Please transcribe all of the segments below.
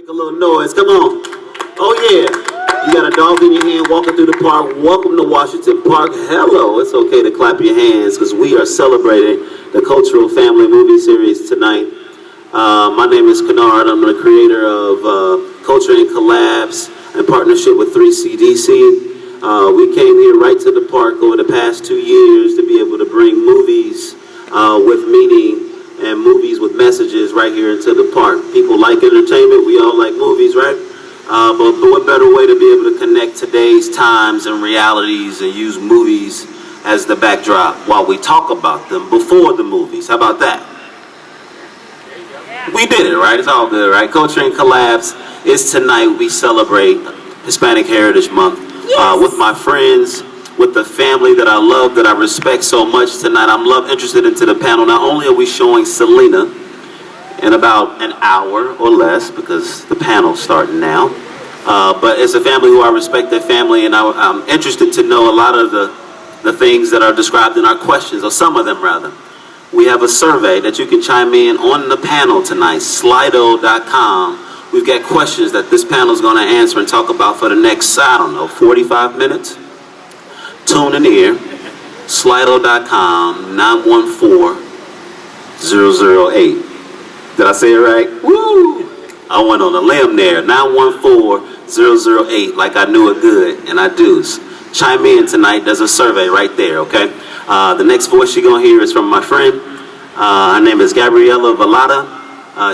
Make a little noise. Come on. Oh, yeah. You got a dog in your hand walking through the park. Welcome to Washington Park. Hello. It's okay to clap your hands because we are celebrating the Cultural Family Movie Series tonight. My name is Kennard. I'm the creator of Culture and Collabs in partnership with 3CDC. We came here right to the park over the past 2 years to be able to bring movies with meaning and movies with messages right here into the park. People like entertainment. We all like movies, right? But what better way to be able to connect today's times and realities and use movies as the backdrop while we talk about them before the movies. How about that? We did it, right? It's all good, right? Culture and Collabs is tonight. We celebrate Hispanic Heritage Month with my friends, with the family that I love, that I respect so much tonight. I'm interested into the panel. Not only are we showing Selena in about an hour or less, because the panel's starting now, but it's a family who I respect their family, and I'm interested to know a lot of the things that are described in our questions, or some of them rather. We have a survey that you can chime in on the panel tonight, Slido.com. We've got questions that this panel is going to answer and talk about for the next, 45 minutes. Tune in here, Slido.com, 914-008. Did I say it right? Woo! I went on a limb there, 914-008, like I knew it good, and I do. Chime in tonight, there's a survey right there, okay? The next voice you're going to hear is from my friend. Her name is Gabriela Vallada.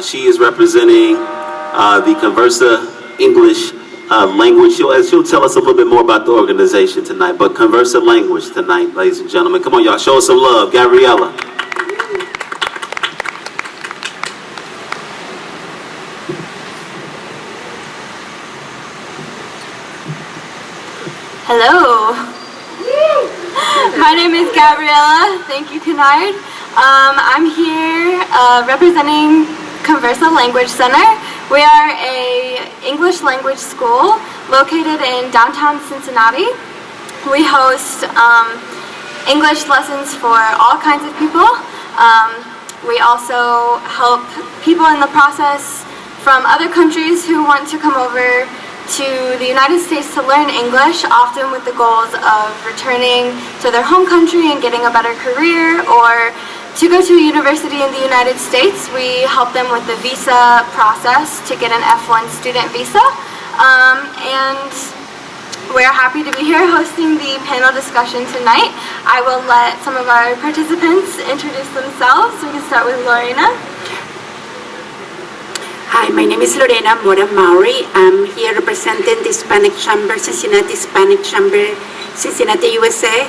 She is representing the Conversa English language. She'll tell us a little bit more about the organization tonight, but Conversa language tonight, ladies and gentlemen. Come on, y'all, show us some love. Gabriela. Hello. My name is Gabriela. Thank you, Kennard. I'm here representing Conversa Language Center. We are a English language school located in downtown Cincinnati. We host English lessons for all kinds of people. We also help people in the process from other countries who want to come over to the United States to learn English, often with the goals of returning to their home country and getting a better career, or to go to a university in the United States. We help them with the visa process to get an F1 student visa. And we're happy to be here hosting the panel discussion tonight. I will let some of our participants introduce themselves. We can start with Lorena. Hi, my name is Lorena Mora Maury. I'm here representing the Hispanic Chamber, Cincinnati Hispanic Chamber, Cincinnati, USA.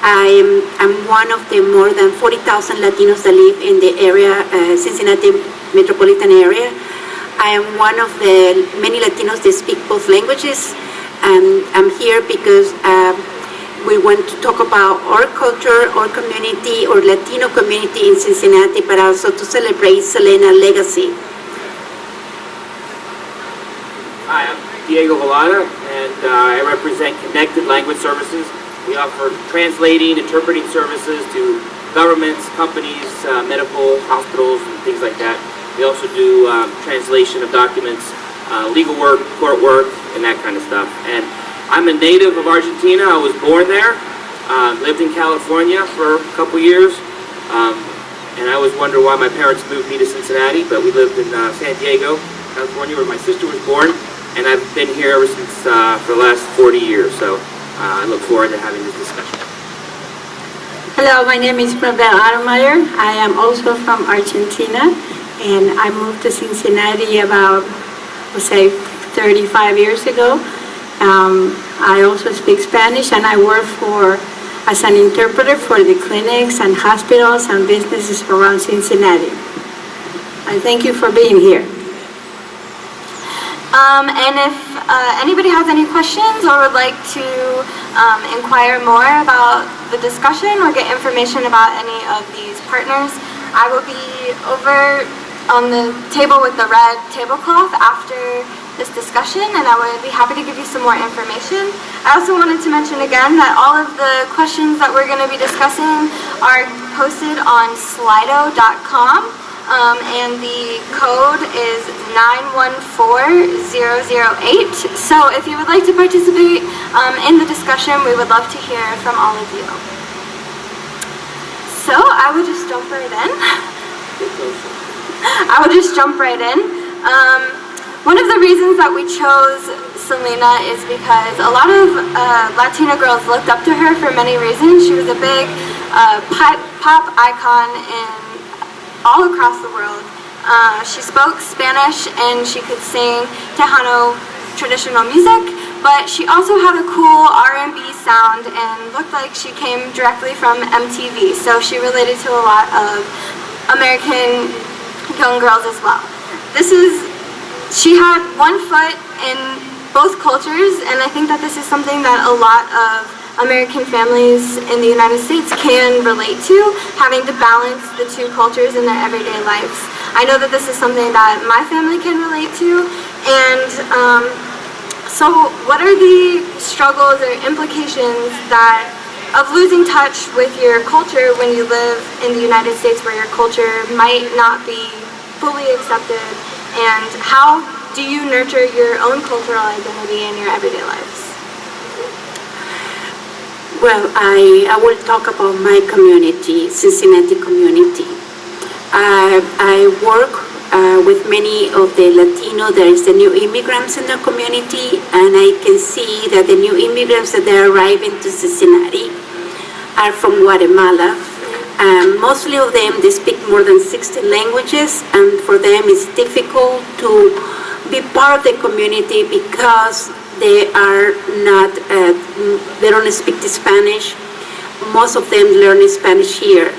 I'm one of the more than 40,000 Latinos that live in the area, Cincinnati metropolitan area. I am one of the many Latinos that speak both languages, and I'm here because we want to talk about our culture, our community, our Latino community in Cincinnati, but also to celebrate Selena legacy. Hi, I'm Diego Vallada, and I represent Connected Language Services. We offer translating, interpreting services to governments, companies, medical, hospitals, and things like that. We also do translation of documents, legal work, court work, and that kind of stuff. And I'm a native of Argentina. I was born there, lived in California for a couple years, and I always wonder why my parents moved me to Cincinnati, but we lived in San Diego, California, where my sister was born, and I've been here ever since for the last 40 years. So I look forward to having this discussion. Hello, my name is Mabel Armeyer. I am also from Argentina, and I moved to Cincinnati about, let's say, 35 years ago. I also speak Spanish, and I work as an interpreter for the clinics and hospitals and businesses around Cincinnati. I thank you for being here. And if anybody has any questions or would like to inquire more about the discussion or get information about any of these partners, I will be over on the table with the red tablecloth after this discussion, and I would be happy to give you some more information. I also wanted to mention again that all of the questions that we're going to be discussing are posted on Slido.com. and the code is 914008. So if you would like to participate in the discussion, we would love to hear from all of you. So I would just jump right in. One of the reasons that we chose Selena is because a lot of Latina girls looked up to her for many reasons. She was a big pop icon all across the world. She spoke Spanish and she could sing Tejano traditional music, but she also had a cool R&B sound and looked like she came directly from MTV, so she related to a lot of American young girls as well. She had one foot in both cultures, and I think that this is something that a lot of American families in the United States can relate to, having to balance the two cultures in their everyday lives. I know that this is something that my family can relate to, and so what are the struggles or implications of losing touch with your culture when you live in the United States, where your culture might not be fully accepted, and how do you nurture your own cultural identity in your everyday lives? Well, I will talk about my community, Cincinnati community. I work with many of the Latino, there is the new immigrants in the community, and I can see that the new immigrants that are arriving to Cincinnati are from Guatemala. Mostly of them, they speak more than 60 languages, and for them it's difficult to be part of the community because they are not, they don't speak the Spanish. Most of them learn Spanish here.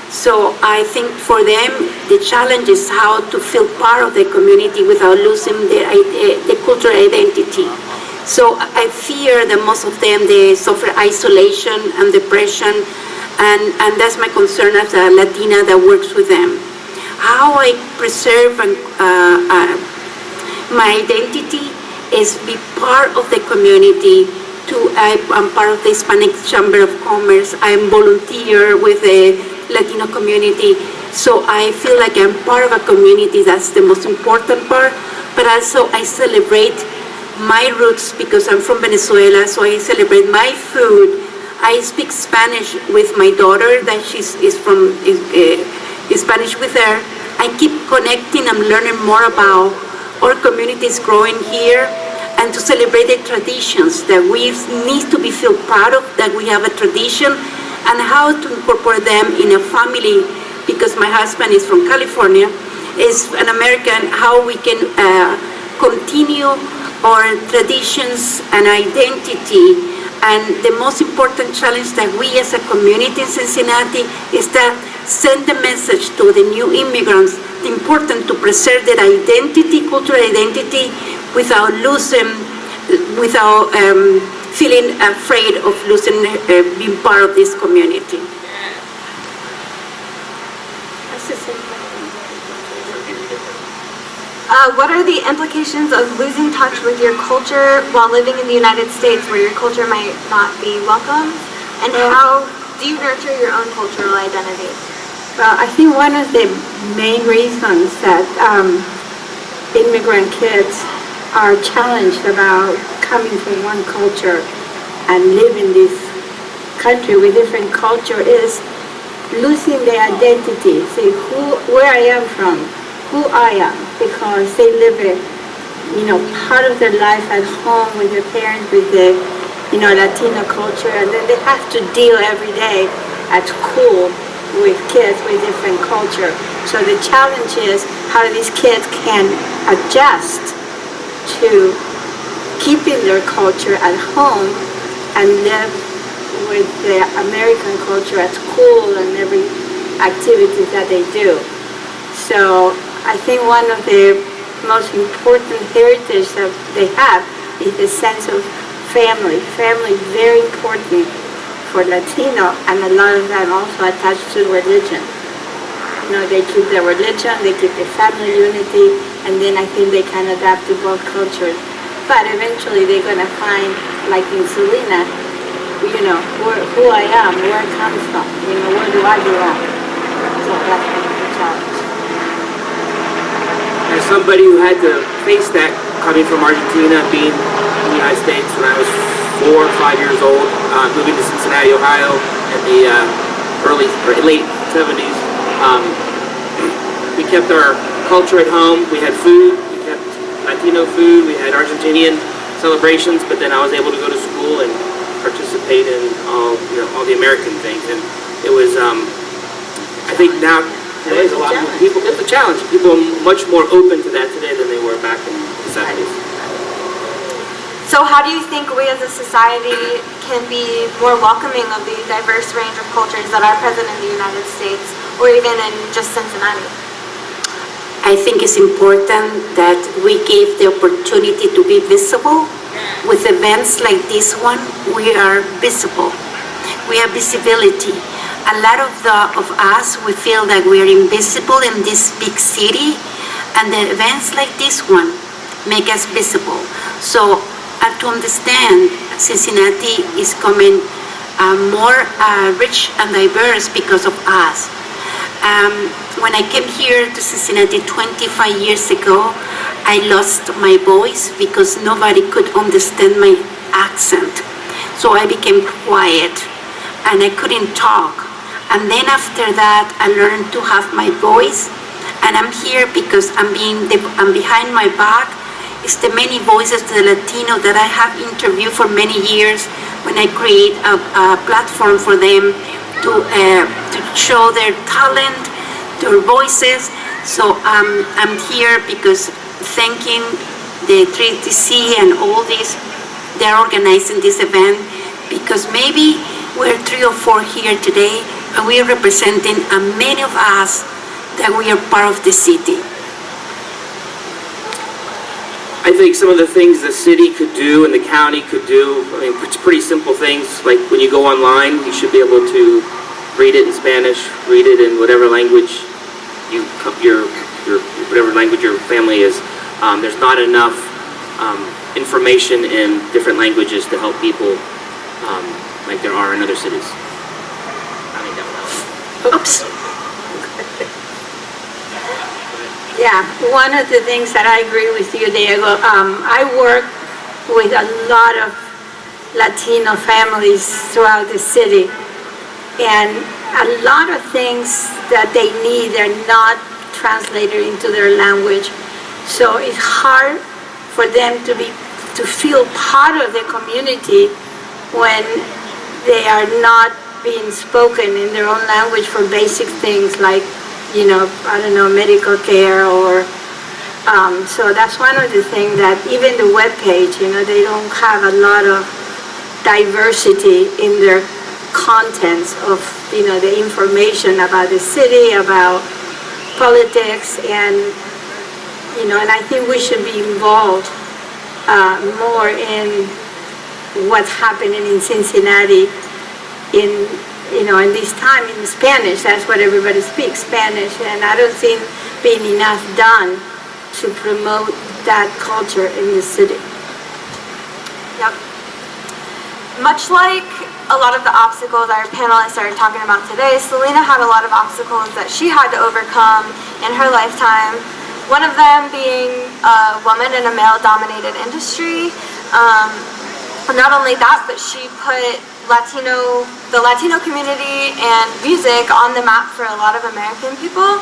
So I think for them, the challenge is how to feel part of the community without losing the cultural identity. So I fear that most of them, they suffer isolation and depression, and that's my concern as a Latina that works with them. How I preserve my identity is be part of the community. I'm part of the Hispanic Chamber of Commerce. I'm volunteer with the Latino community. So I feel like I'm part of a community. That's the most important part. But also I celebrate my roots because I'm from Venezuela. So I celebrate my food. I speak Spanish with my daughter that is Spanish with her. I keep connecting and learning more about our communities growing here, and to celebrate the traditions that we need to be feel proud of, that we have a tradition, and how to incorporate them in a family, because my husband is from California, is an American, how we can continue our traditions and identity. And the most important challenge that we as a community in Cincinnati is that send the message to the new immigrants, important to preserve their identity, cultural identity, without feeling afraid of losing, being part of this community. What are the implications of losing touch with your culture while living in the United States, where your culture might not be welcome? And how do you nurture your own cultural identity? Well, I think one of the main reasons that immigrant kids are challenged about coming from one culture and live in this country with different culture is losing their identity. See where I am from, who I am, because they live it, part of their life at home with their parents, with the, Latino culture, and then they have to deal every day at school with kids with different culture. So the challenge is how these kids can adjust to keeping their culture at home and live with the American culture at school and every activity that they do. So I think one of the most important heritage that they have is the sense of family. Family is very important for Latino, and a lot of that also attached to religion. They keep their religion, they keep their family unity, and then I think they can adapt to both cultures. But eventually they're going to find, like in Selena, who I am, where I come from, where do I belong. So that's the challenge. as somebody who had to face that coming from Argentina, being in the United States when I was 4 or 5 years old, moving to Cincinnati, Ohio in the late 70s. We kept our culture at home. We had food. We kept Latino food. We had Argentinian celebrations. But then I was able to go to school and participate in all the American things. And it was, I think now today is a lot more people. It's a challenge. People are much more open to that today than they were back in the 70s. So how do you think we as a society can be more welcoming of the diverse range of cultures that are present in the United States or even in just Cincinnati? I think it's important that we give the opportunity to be visible. With events like this one, we are visible. We have visibility. A lot of us, we feel that we are invisible in this big city, and the events like this one make us visible. So to understand, Cincinnati is coming more rich and diverse because of us. When I came here to Cincinnati 25 years ago, I lost my voice because nobody could understand my accent. So I became quiet and I couldn't talk. And then after that, I learned to have my voice. And I'm here because I'm behind my back. It's the many voices of the Latino that I have interviewed for many years when I create a platform for them to show their talent, their voices. So I'm here because thanking the 3TC and all this, they're organizing this event because maybe we're 3 or 4 here today and we're representing many of us that we are part of the city. I think some of the things the city could do and the county could do, I mean, it's pretty simple things, like when you go online, you should be able to read it in Spanish, read it in whatever language whatever language your family is. There's not enough information in different languages to help people like there are in other cities. I think that would help. Oops. Yeah, one of the things that I agree with you, Diego, I work with a lot of Latino families throughout the city, and a lot of things that they need are not translated into their language. So it's hard for them to feel part of the community when they are not being spoken in their own language for basic things like, I don't know, medical care or, so that's one of the things that even the webpage, they don't have a lot of diversity in their contents of, the information about the city, about politics, and, and I think we should be involved more in what's happening in Cincinnati in this time in Spanish. That's what everybody speaks, Spanish, and I don't think being enough done to promote that culture in the city. Yep. Much like a lot of the obstacles our panelists are talking about today, Selena had a lot of obstacles that she had to overcome in her lifetime. One of them being a woman in a male-dominated industry. Not only that, but she put the Latino community and music on the map for a lot of American people.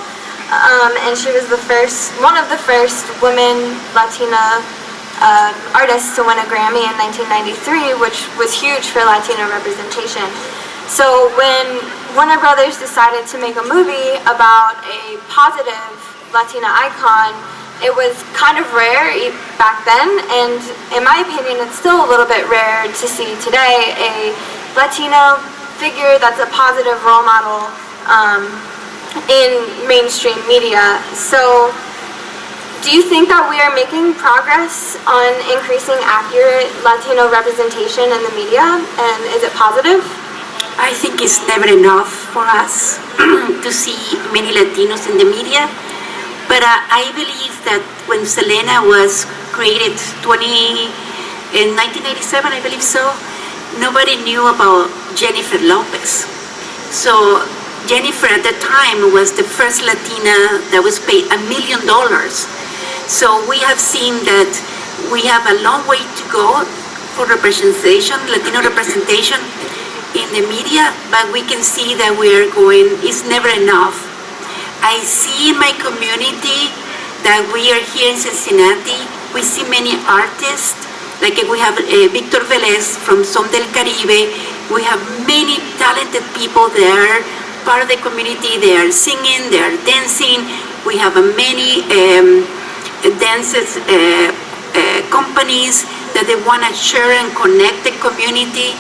And she was one of the first women Latina artists to win a Grammy in 1993, which was huge for Latino representation. So when Warner Brothers decided to make a movie about a positive Latina icon, it was kind of rare back then, and in my opinion, it's still a little bit rare to see today a Latino figure that's a positive role model in mainstream media. So, do you think that we are making progress on increasing accurate Latino representation in the media, and is it positive? I think it's never enough for us to see many Latinos in the media. But I believe that when Selena was created in 1987, I believe so, nobody knew about Jennifer Lopez. So Jennifer at that time was the first Latina that was paid $1 million So we have seen that we have a long way to go for representation, Latino representation in the media, but we can see that we're going, it's never enough. I see in my community that we are here in Cincinnati, we see many artists, like we have Victor Velez from Son del Caribe, we have many talented people there, part of the community, they are singing, they are dancing, we have many dances companies that they want to share and connect the community.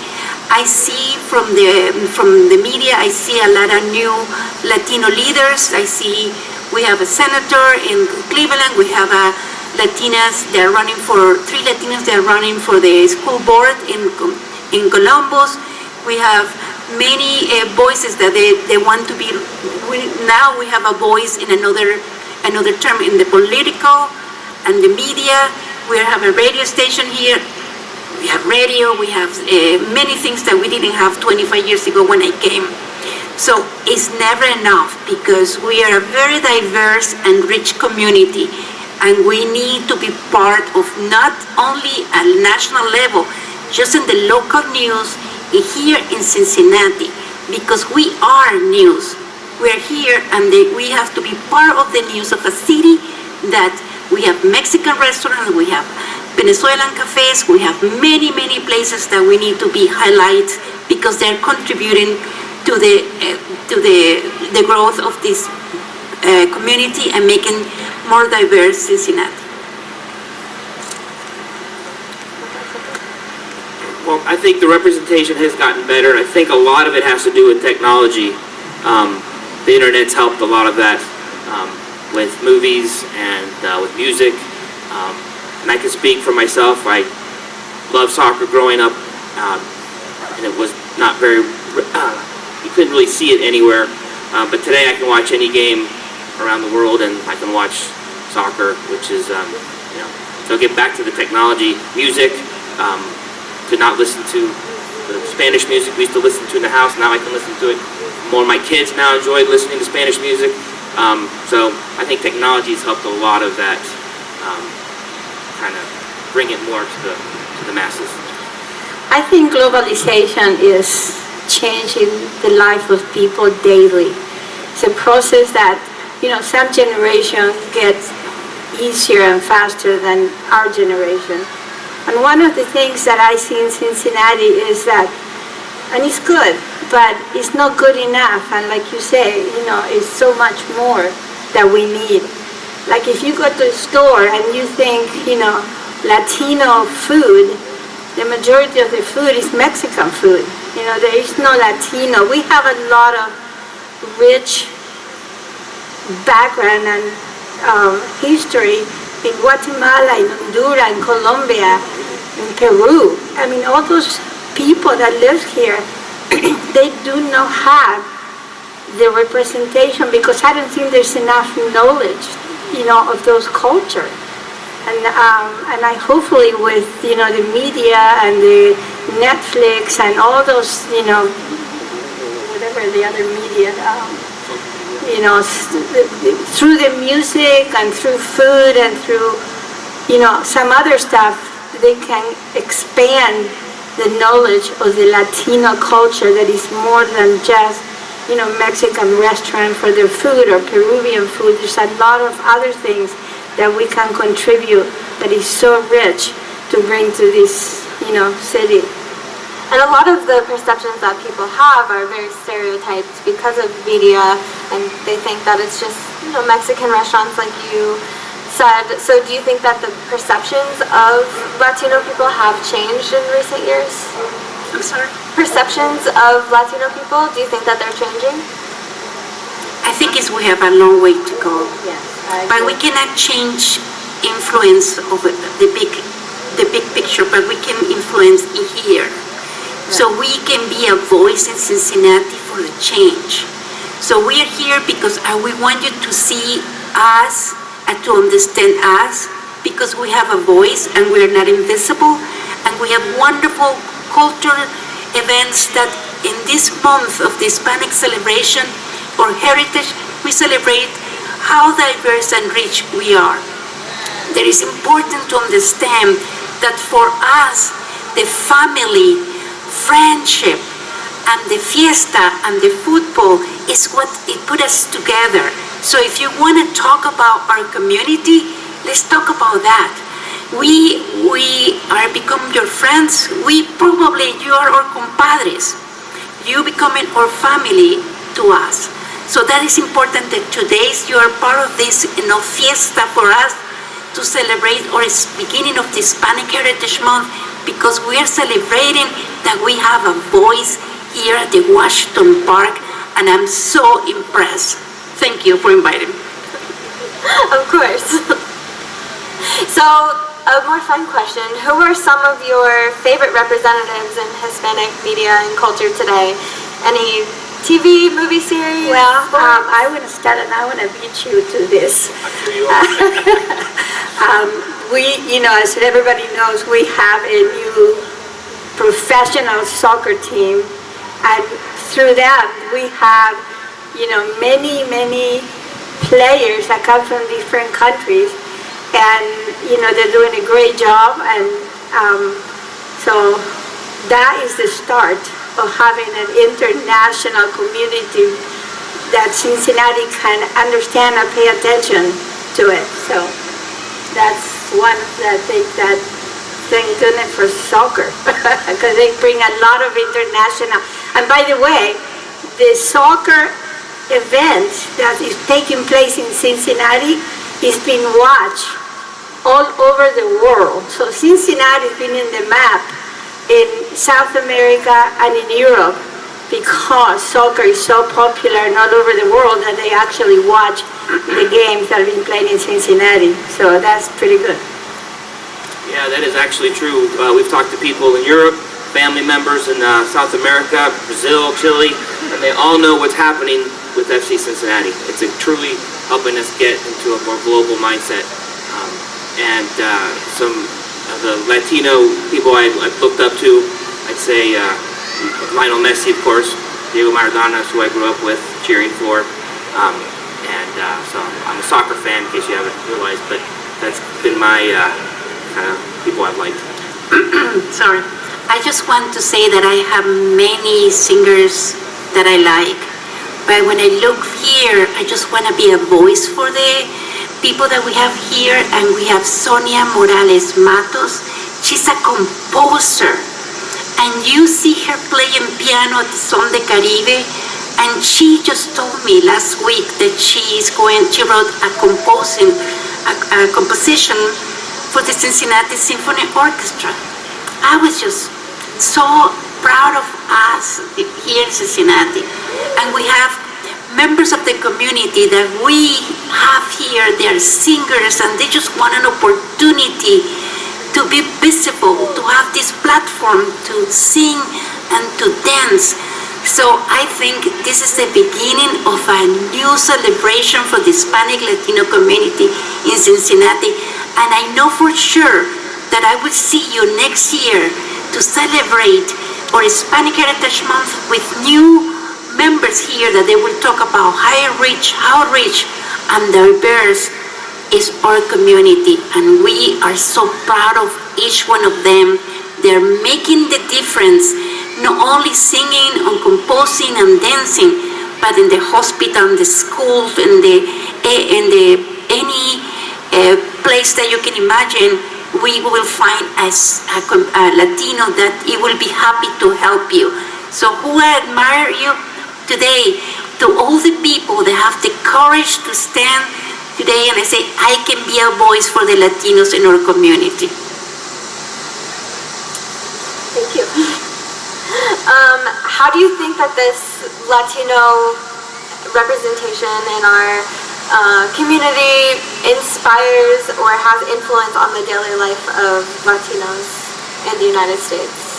I see from the media, I see a lot of new Latino leaders. I see we have a senator in Cleveland. We have Latinas. They're running for 3 Latinas. They're running for the school board in Columbus. We have many voices that they want to be. Now we have a voice in another term in the political and the media. We have a radio station here. We have radio, we have many things that we didn't have 25 years ago when I came. So it's never enough because we are a very diverse and rich community, and we need to be part of not only a national level, just in the local news here in Cincinnati, because we are news. We're here and we have to be part of the news of a city that we have Mexican restaurants, we have Venezuelan cafes, we have many places that we need to be highlighted because they're contributing to the growth of this community and making more diverse Cincinnati. Well, I think the representation has gotten better. I think a lot of it has to do with technology. The internet's helped a lot of that with movies and with music. And I can speak for myself. I loved soccer growing up, and it was not very, you couldn't really see it anywhere. But today I can watch any game around the world, and I can watch soccer, which is, so get back to the technology, music, to not listen to the Spanish music we used to listen to in the house. Now I can listen to it. More of my kids now enjoy listening to Spanish music. So I think technology has helped a lot of that, kind of bring it more to the masses. I think globalization is changing the life of people daily. It's a process that, some generation gets easier and faster than our generation. And one of the things that I see in Cincinnati is that, and it's good, but it's not good enough. And like you say, it's so much more that we need. Like if you go to a store and you think, Latino food, the majority of the food is Mexican food. There is no Latino. We have a lot of rich background and history in Guatemala, in Honduras, in Colombia, in Peru. I mean, all those people that live here, they do not have the representation because I don't think there's enough knowledge, of those cultures. And I hopefully with, the media and the Netflix and all those, whatever the other media, through the music and through food and through, some other stuff, they can expand the knowledge of the Latino culture that is more than just, Mexican restaurant for their food or Peruvian food. There's a lot of other things that we can contribute that is so rich to bring to this, city. And a lot of the perceptions that people have are very stereotyped because of media, and they think that it's just, Mexican restaurants like you said. So do you think that the perceptions of Latino people have changed in recent years? I'm sorry? Perceptions of Latino people, do you think that they're changing? I think we have a long way to go. Yes, but we cannot change influence of the big picture, but we can influence in here. Right. So we can be a voice in Cincinnati for the change. So we are here because we want you to see us and to understand us, because we have a voice and we are not invisible, and we have wonderful cultural events that in this month of the Hispanic celebration or heritage, we celebrate how diverse and rich we are. That it's important to understand that for us, the family, friendship, and the fiesta and the football is what it put us together. So if you want to talk about our community, let's talk about that. We are becoming your friends. You are our compadres. You becoming our family to us. So that is important that today you are part of this fiesta for us to celebrate our beginning of the Hispanic Heritage Month, because we are celebrating that we have a voice here at the Washington Park, and I'm so impressed. Thank you for inviting me. Of course. So, a more fun question. Who are some of your favorite representatives in Hispanic media and culture today? Any TV, movie series? Well, I want to start, and I want to beat you to this. I'm sure you are. As everybody knows, we have a new professional soccer team, and through that, we have, many players that come from different countries, and, they're doing a great job, and so that is the start of having an international community that Cincinnati can understand and pay attention to it. So that's one of the things that, thank goodness for soccer, because they bring a lot of international. And by the way, the soccer event that is taking place in Cincinnati is being watched all over the world. So Cincinnati has been in the map in South America and in Europe because soccer is so popular and all over the world that they actually watch the games that are being played in Cincinnati. So that's pretty good. Yeah, that is actually true. We've talked to people in Europe, family members in South America, Brazil, Chile, and they all know what's happening with FC Cincinnati. It's truly helping us get into a more global mindset. And some of the Latino people I've looked up to, I'd say Lionel Messi, of course, Diego Maradona, who I grew up with, cheering for. So I'm a soccer fan, in case you haven't realized, but that's been my kind of people I've liked. Sorry. I just want to say that I have many singers that I like, but when I look here, I just want to be a voice for the people that we have here, and we have Sonia Morales Matos. She's a composer, and you see her playing piano at the Son de Caribe, and she just told me last week that she wrote a composition for the Cincinnati Symphony Orchestra. I was just so proud of us here in Cincinnati, and we have members of the community that we have here. They're singers, and they just want an opportunity to be visible, to have this platform to sing and to dance. So I think this is the beginning of a new celebration for the Hispanic Latino community in Cincinnati, and I know for sure that I will see you next year to celebrate our Hispanic Heritage Month with new members here that they will talk about how rich and diverse is our community, and we are so proud of each one of them. They're making the difference, not only singing and composing and dancing, but in the hospital, in the schools, in any place that you can imagine. We will find a Latino that it will be happy to help you. So who admire you today? To all the people that have the courage to stand today and I say, I can be a voice for the Latinos in our community. Thank you. How do you think that this Latino representation in our community inspires or has influence on the daily life of Latinos in the United States?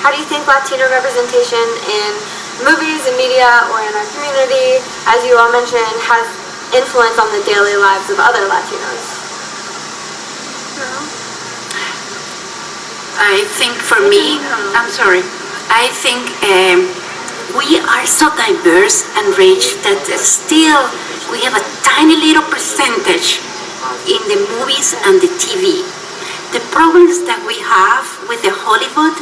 How do you think Latino representation in movies and media or in our community, as you all mentioned, has influence on the daily lives of other Latinos? I think for me, I'm sorry, I think we are so diverse and rich that still we have a tiny little percentage in the movies and the TV. The problems that we have with the Hollywood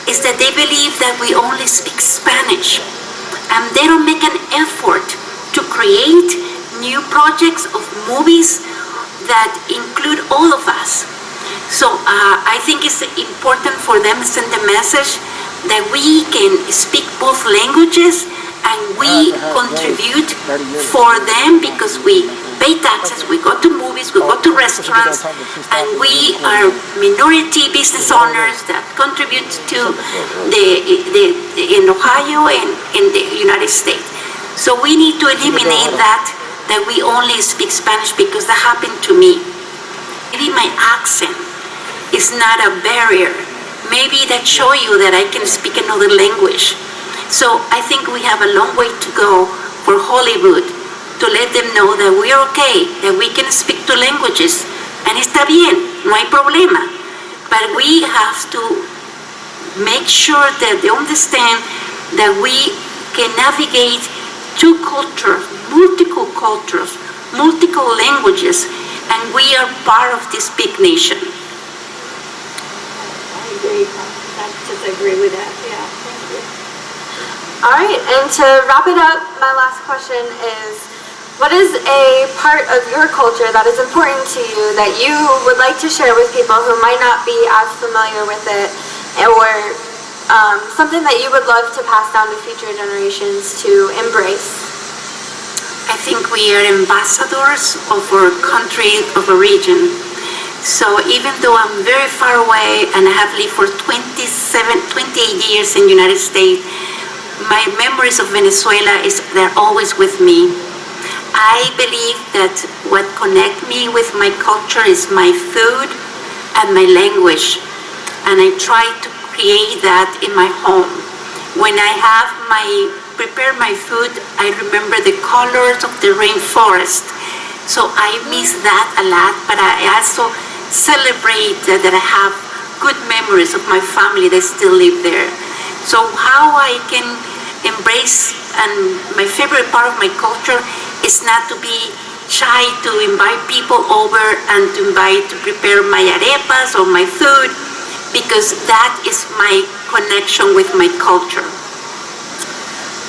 is that they believe that we only speak Spanish, and they don't make an effort to create new projects of movies that include all of us. So I think it's important for them to send the message that we can speak both languages and we contribute for them because we pay taxes, we go to movies, we go to restaurants, and we are minority business owners that contribute to in Ohio and in the United States. So we need to eliminate that we only speak Spanish, because that happened to me. Maybe my accent is not a barrier. Maybe that show you that I can speak another language. So I think we have a long way to go for Hollywood to let them know that we're okay, that we can speak two languages, and está bien, no hay problema. But we have to make sure that they understand that we can navigate two cultures, multiple languages, and we are part of this big nation. I just agree with that, yeah. Thank you. All right, and to wrap it up, my last question is, what is a part of your culture that is important to you that you would like to share with people who might not be as familiar with it, or something that you would love to pass down to future generations to embrace? I think we are ambassadors of our country, of a region. So even though I'm very far away and I have lived for 28 years in the United States, my memories of Venezuela they're always with me. I believe that what connects me with my culture is my food and my language. And I try to create that in my home. When I prepare my food, I remember the colors of the rainforest. So I miss that a lot, but I also celebrate that I have good memories of my family that still live there. So how I can embrace, and my favorite part of my culture is not to be shy to invite people over and to prepare my arepas or my food, because that is my connection with my culture.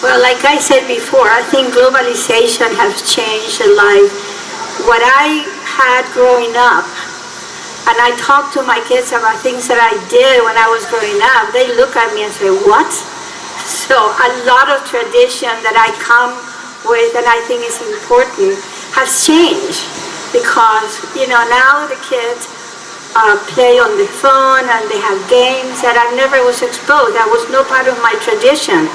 Well, like I said before, I think globalization has changed the life. What I had growing up, and I talk to my kids about things that I did when I was growing up, they look at me and say, what? So a lot of tradition that I come with and I think is important has changed, because, now the kids play on the phone and they have games that I never was exposed. That was no part of my tradition.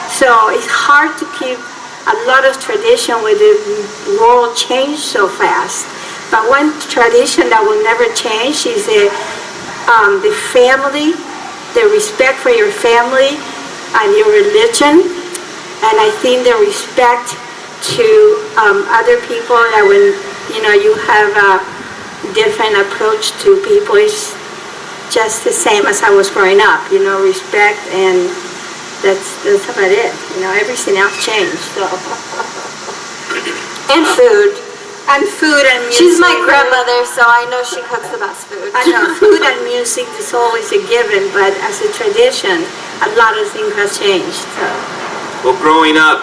So it's hard to keep a lot of tradition when the world changed so fast. But one tradition that will never change is the family, the respect for your family and your religion. And I think the respect to other people, that when you have a different approach to people, is just the same as I was growing up. Respect, and that's about it. Everything else changed. So. And food. And food and music. She's my grandmother, so I know she cooks the best food. I know food and music is always a given, but as a tradition, a lot of things have changed. So. Well, growing up,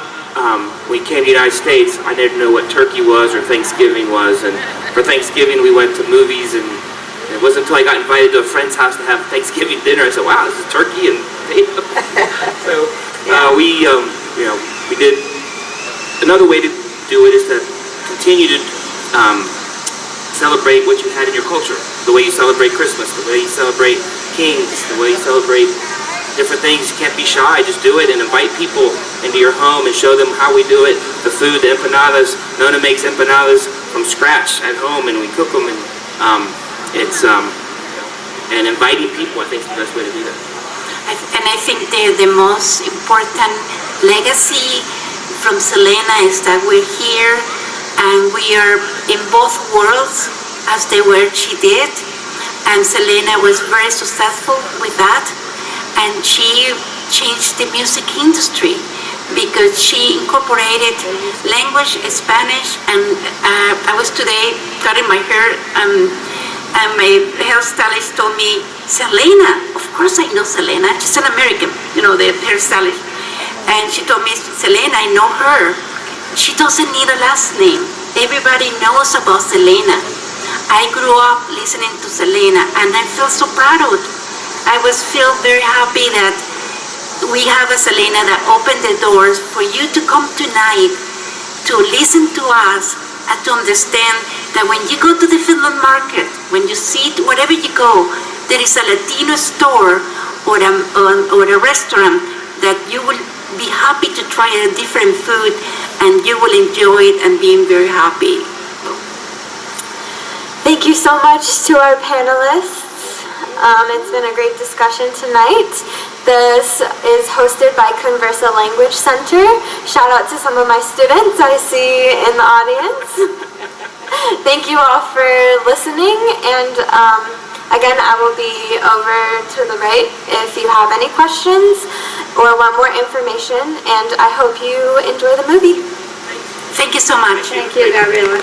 we came to the United States. I didn't know what turkey was or Thanksgiving was, and for Thanksgiving we went to movies, and it wasn't until I got invited to a friend's house to have Thanksgiving dinner I said, wow, this is turkey and potato. So we did. Another way to do it is to continue to celebrate what you had in your culture, the way you celebrate Christmas, the way you celebrate Kings, the way you celebrate different things. You can't be shy, just do it and invite people into your home and show them how we do it. The food, the empanadas. Nona makes empanadas from scratch at home, and we cook them, and and inviting people, I think, is the best way to do that. And I think the most important legacy from Selena is that we're here and we are in both worlds as she did. And Selena was very successful with that. And she changed the music industry. because she incorporated language, Spanish, and I was today cutting my hair, and my hairstylist told me, Selena, of course I know Selena, she's an American, the hairstylist. And she told me, Selena, I know her. She doesn't need a last name. Everybody knows about Selena. I grew up listening to Selena, and I feel so proud of it. I feel very happy that we have a Selena that opened the doors for you to come tonight to listen to us and to understand that when you go to the Finland market, when you see it, wherever you go, there is a Latino store or a restaurant that you will be happy to try a different food, and you will enjoy it and being very happy. Thank you so much to our panelists. It's been a great discussion tonight. This is hosted by Conversa Language Center. Shout out to some of my students I see in the audience. Thank you all for listening, and again, I will be over to the right if you have any questions or want more information, and I hope you enjoy the movie. Thank you so much. Thank you, Gabriela.